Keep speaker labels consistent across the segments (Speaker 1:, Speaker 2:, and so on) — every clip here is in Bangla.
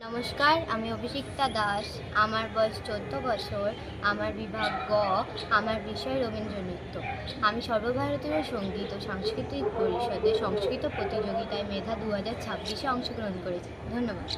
Speaker 1: নমস্কার, আমি অভিষিক্তা দাস। আমার বয়স 14 বছর। আমার বিভাগ গ। আমার বিষয় রবীন্দ্র নৃত্য। আমি সর্বভারতীয় সঙ্গীত ও সাংস্কৃতিক পরিষদে সংস্কৃত প্রতিযোগিতায় মেধা 2026-এ অংশগ্রহণ করেছি। ধন্যবাদ।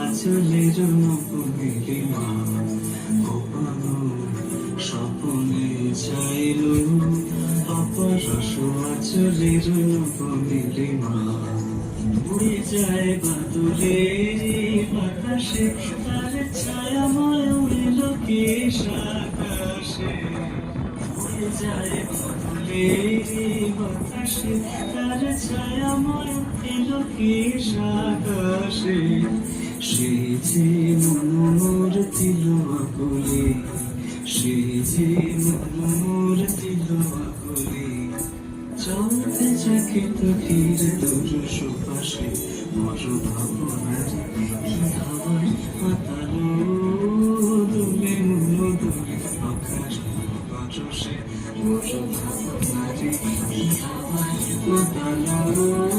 Speaker 2: আচলের নকুলিমা গোপানো স্বপনে চাইল অপরস আচলের নকুলিমা উড়ে যায় বাদুরে বাতাসে তার ছায়াময় উড়িল কেশ আকাশে উড়ে যায় বাদুরে বাতাসে তার ছায়াময় উড়িল কেশ আকাশে সে যে মনোর তিল আকুলে সে যে মনোর তিল আকুলে চলতে যাকে তো ঘিরে তোর সুপাশে মর ভাবনার কি হাওয়ায় মাতালো দুলে মনো দুলে আকাশ বাজসে মর ভাবনার কি হাওয়ায় মাতালো